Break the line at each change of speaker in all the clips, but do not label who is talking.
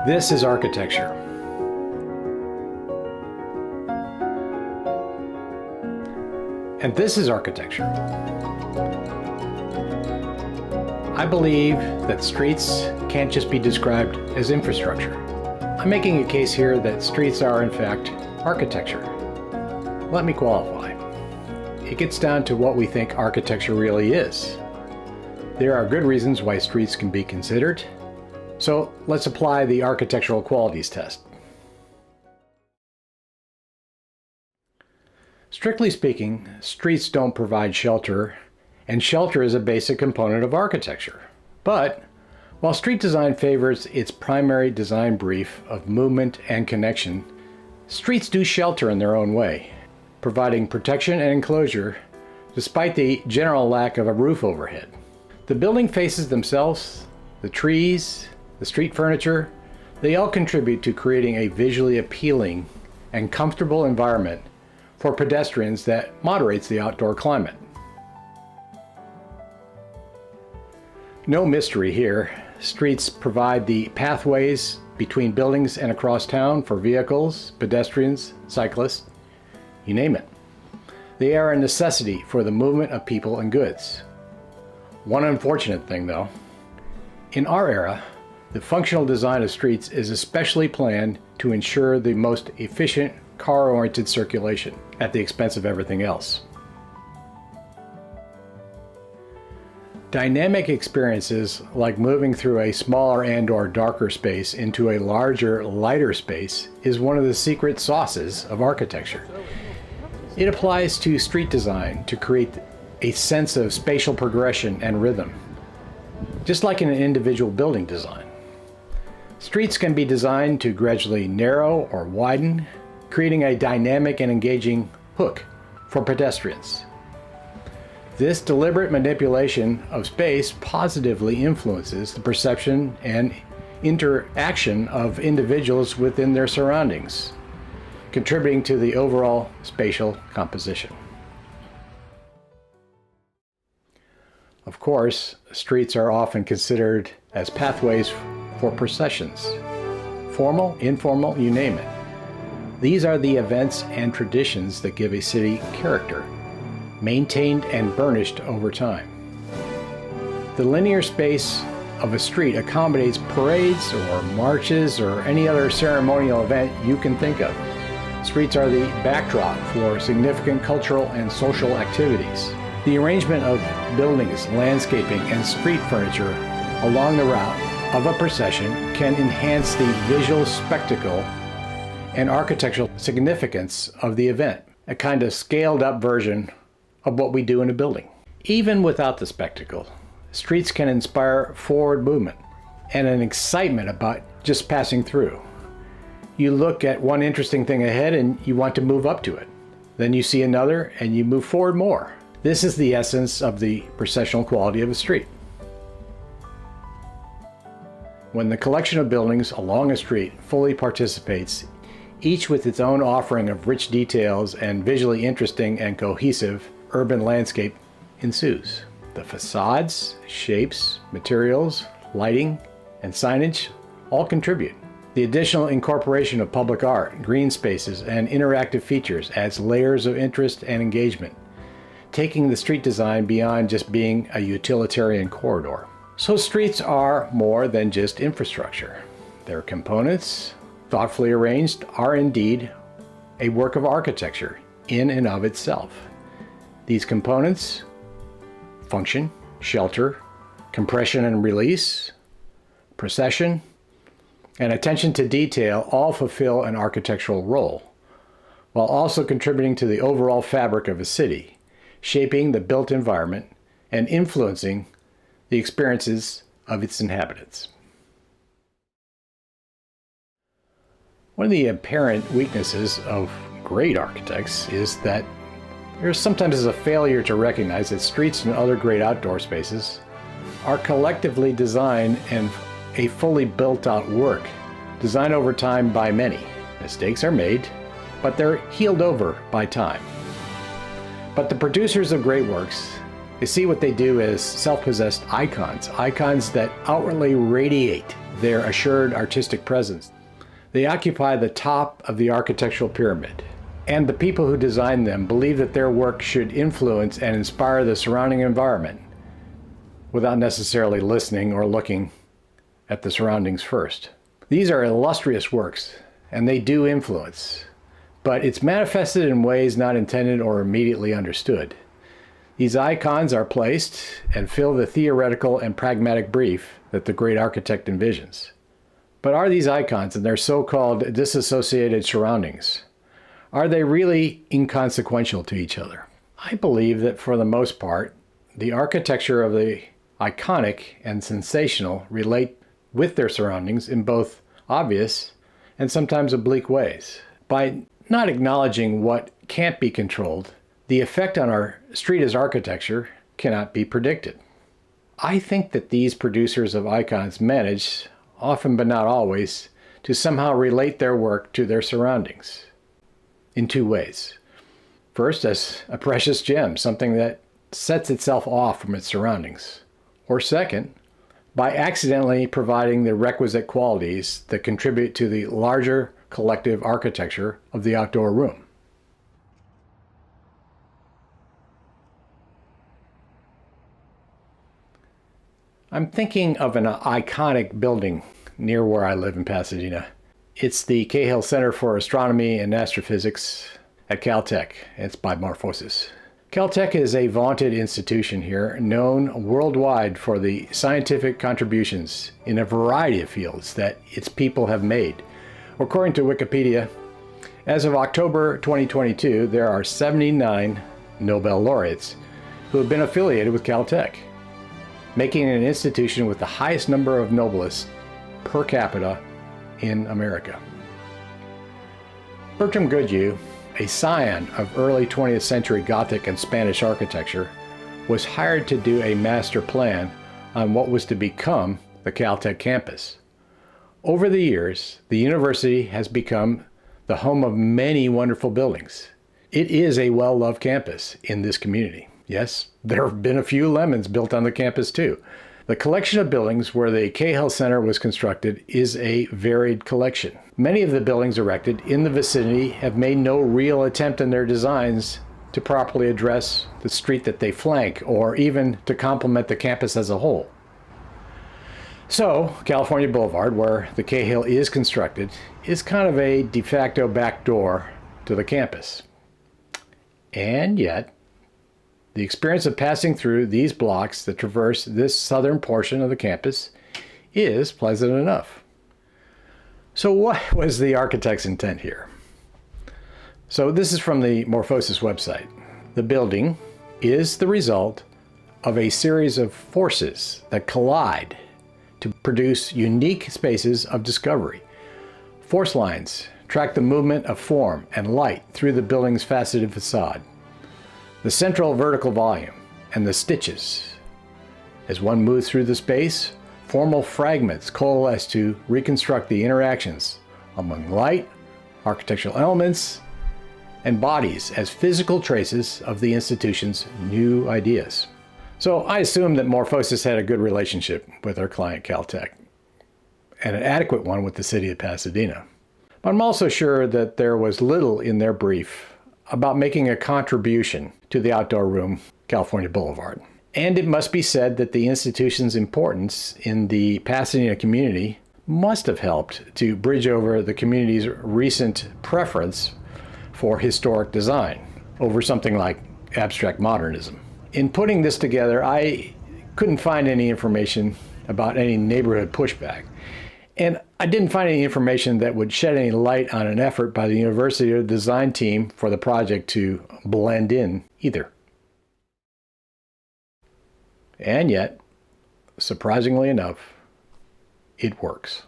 This is architecture. And this is architecture. I believe that streets can't just be described as infrastructure. I'm making a case here that streets are, in fact, architecture. Let me qualify. It gets down to what we think architecture really is. There are good reasons why streets can be considered, so let's apply the architectural qualities test. Strictly speaking, streets don't provide shelter, and shelter is a basic component of architecture. But while street design favors its primary design brief of movement and connection, streets do shelter in their own way, providing protection and enclosure despite the general lack of a roof overhead. The building faces themselves, the trees, the street furniture, they all contribute to creating a visually appealing and comfortable environment for pedestrians that moderates the outdoor climate. No mystery here. Streets provide the pathways between buildings and across town for vehicles, pedestrians, cyclists, you name it. They are a necessity for the movement of people and goods. One unfortunate thing though, in our era, the functional design of streets is especially planned to ensure the most efficient car-oriented circulation at the expense of everything else. Dynamic experiences like moving through a smaller and/or darker space into a larger, lighter space is one of the secret sauces of architecture. It applies to street design to create a sense of spatial progression and rhythm, just like in an individual building design. Streets can be designed to gradually narrow or widen, creating a dynamic and engaging hook for pedestrians. This deliberate manipulation of space positively influences the perception and interaction of individuals within their surroundings, contributing to the overall spatial composition. Of course, streets are often considered as pathways for processions. Formal, informal, you name it. These are the events and traditions that give a city character, maintained and burnished over time. The linear space of a street accommodates parades or marches or any other ceremonial event you can think of. Streets are the backdrop for significant cultural and social activities. The arrangement of buildings, landscaping, and street furniture along the route of a procession can enhance the visual spectacle and architectural significance of the event, a kind of scaled-up version of what we do in a building. Even without the spectacle, streets can inspire forward movement and an excitement about just passing through. You look at one interesting thing ahead and you want to move up to it. Then you see another and you move forward more. This is the essence of the processional quality of a street. When the collection of buildings along a street fully participates, each with its own offering of rich details and visually interesting and cohesive urban landscape ensues. The facades, shapes, materials, lighting, and signage all contribute. The additional incorporation of public art, green spaces, and interactive features adds layers of interest and engagement, taking the street design beyond just being a utilitarian corridor. So streets are more than just infrastructure. Their components, thoughtfully arranged, are indeed a work of architecture in and of itself. These components, function, shelter, compression and release, procession, and attention to detail all fulfill an architectural role, while also contributing to the overall fabric of a city, shaping the built environment and influencing the experiences of its inhabitants. One of the apparent weaknesses of great architects is that there sometimes is a failure to recognize that streets and other great outdoor spaces are collectively designed and a fully built-out work, designed over time by many. Mistakes are made, but they're healed over by time. But the producers of great works You see, what they do is self-possessed icons, icons that outwardly radiate their assured artistic presence. They occupy the top of the architectural pyramid, and the people who design them believe that their work should influence and inspire the surrounding environment without necessarily listening or looking at the surroundings first. These are illustrious works, and they do influence, but it's manifested in ways not intended or immediately understood. These icons are placed and fill the theoretical and pragmatic brief that the great architect envisions. But are these icons and their so-called disassociated surroundings, are they really inconsequential to each other? I believe that for the most part, the architecture of the iconic and sensational relate with their surroundings in both obvious and sometimes oblique ways. By not acknowledging what can't be controlled, the effect on our street as architecture cannot be predicted. I think that these producers of icons manage, often but not always, to somehow relate their work to their surroundings in two ways. First, as a precious gem, something that sets itself off from its surroundings. Or second, by accidentally providing the requisite qualities that contribute to the larger collective architecture of the outdoor room. I'm thinking of an iconic building near where I live in Pasadena. It's the Cahill Center for Astronomy and Astrophysics at Caltech. It's by Morphosis. Caltech is a vaunted institution here, known worldwide for the scientific contributions in a variety of fields that its people have made. According to Wikipedia, as of October 2022, there are 79 Nobel laureates who have been affiliated with Caltech, making it an institution with the highest number of Nobelists per capita in America. Bertram Goodhue, a scion of early 20th century Gothic and Spanish architecture, was hired to do a master plan on what was to become the Caltech campus. Over the years, the university has become the home of many wonderful buildings. It is a well-loved campus in this community. Yes, there have been a few lemons built on the campus too. The collection of buildings where the Cahill Center was constructed is a varied collection. Many of the buildings erected in the vicinity have made no real attempt in their designs to properly address the street that they flank, or even to complement the campus as a whole. So, California Boulevard, where the Cahill is constructed, is kind of a de facto back door to the campus. And yet, the experience of passing through these blocks that traverse this southern portion of the campus is pleasant enough. So what was the architect's intent here? So this is from the Morphosis website. The building is the result of a series of forces that collide to produce unique spaces of discovery. Force lines track the movement of form and light through the building's faceted facade. The central vertical volume and the stitches. As one moves through the space, formal fragments coalesce to reconstruct the interactions among light, architectural elements, and bodies as physical traces of the institution's new ideas. So I assume that Morphosis had a good relationship with our client Caltech, and an adequate one with the city of Pasadena. But I'm also sure that there was little in their brief about making a contribution to the outdoor room, California Boulevard. And it must be said that the institution's importance in the Pasadena community must have helped to bridge over the community's recent preference for historic design over something like abstract modernism. In putting this together, I couldn't find any information about any neighborhood pushback. And I didn't find any information that would shed any light on an effort by the university or design team for the project to blend in either. And yet, surprisingly enough, it works.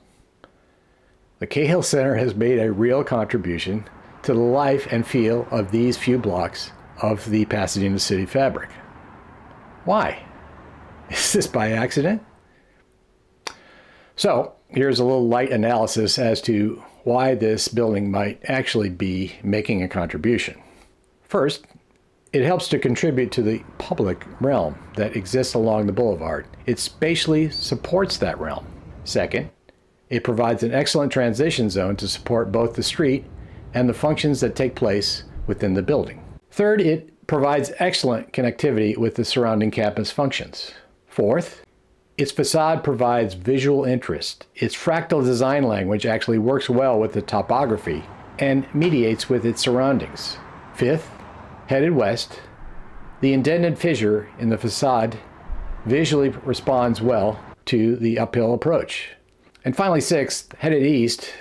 The Cahill Center has made a real contribution to the life and feel of these few blocks of the Pasadena city fabric. Why? Is this by accident? So, here's a little light analysis as to why this building might actually be making a contribution. First, It helps to contribute to the public realm that exists along the boulevard. It spatially supports that realm. Second, it provides an excellent transition zone to support both the street and the functions that take place within the building. Third, it provides excellent connectivity with the surrounding campus functions. Fourth, its facade provides visual interest. Its fractal design language actually works well with the topography and mediates with its surroundings. Fifth, headed west, the indented fissure in the facade visually responds well to the uphill approach. And finally, sixth, headed east,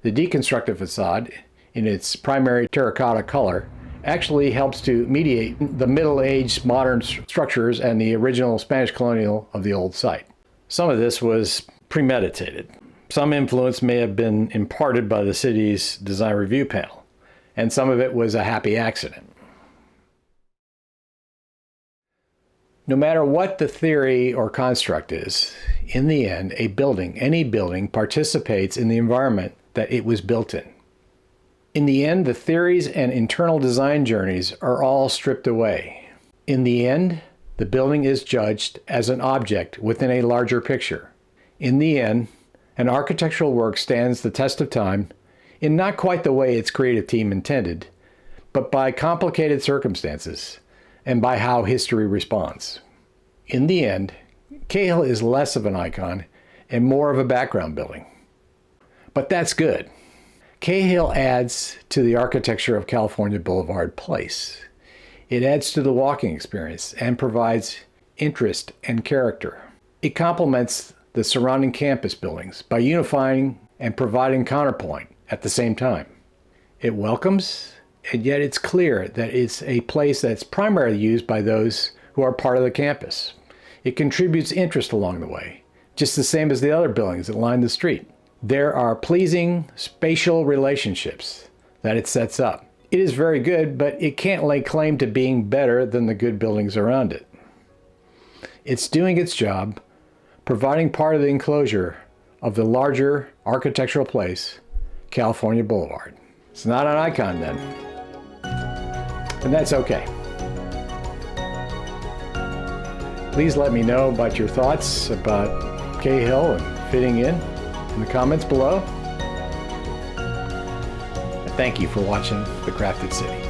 the deconstructed facade in its primary terracotta color actually helps to mediate the middle-aged modern structures and the original Spanish colonial of the old site. Some of this was premeditated. Some influence may have been imparted by the city's design review panel, and some of it was a happy accident. No matter what the theory or construct is, in the end, any building participates in the environment that it was built in. In the end, the theories and internal design journeys are all stripped away. In the end, the building is judged as an object within a larger picture. In the end, an architectural work stands the test of time in not quite the way its creative team intended, but by complicated circumstances and by how history responds. In the end, Cahill is less of an icon and more of a background building. But that's good. Cahill adds to the architecture of California Boulevard Place. It adds to the walking experience and provides interest and character. It complements the surrounding campus buildings by unifying and providing counterpoint at the same time. It welcomes, and yet it's clear that it's a place that's primarily used by those who are part of the campus. It contributes interest along the way, just the same as the other buildings that line the street. There are pleasing spatial relationships that it sets up. It is very good, but it can't lay claim to being better than the good buildings around it. It's doing its job, providing part of the enclosure of the larger architectural place, California Boulevard. It's not an icon then, and that's okay. Please let me know about your thoughts about Cahill and fitting in the comments below. And thank you for watching The Crafted City.